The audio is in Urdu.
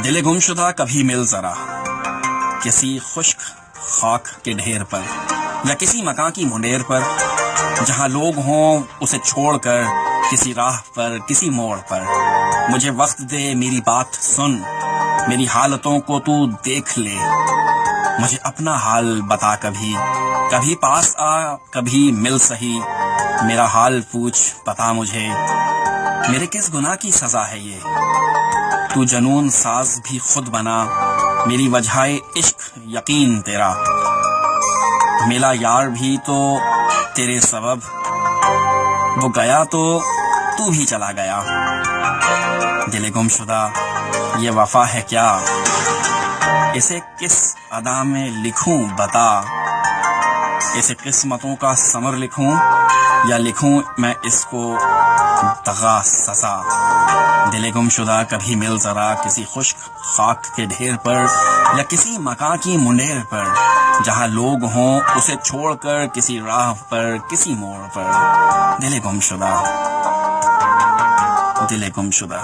دل گمشدہ کبھی مل ذرا کسی خشک خاک کے ڈھیر پر یا کسی مکان کی منڈیر پر، جہاں لوگ ہوں اسے چھوڑ کر کسی راہ پر کسی موڑ پر۔ مجھے وقت دے، میری بات سن، میری حالتوں کو تو دیکھ لے، مجھے اپنا حال بتا کبھی، کبھی پاس آ کبھی مل سہی، میرا حال پوچھ بتا مجھے، میرے کس گناہ کی سزا ہے یہ؟ تو جنون ساز بھی خود بنا، میری وجہ عشق یقین تیرا، ملا یار بھی تو تیرے سبب، وہ گیا تو تو بھی چلا گیا۔ دل گم شدہ یہ وفا ہے کیا، اسے کس ادا میں لکھوں بتا، اسے قسمتوں کا ثمر لکھوں یا لکھوں میں اس کو دغا سزا۔ دل گم شدہ کبھی مل ذرا کسی خشک خاک کے ڈھیر پر یا کسی مکان کی منڈیر پر، جہاں لوگ ہوں اسے چھوڑ کر کسی راہ پر کسی موڑ پر۔ دل گم شدہ، دل گم شدہ۔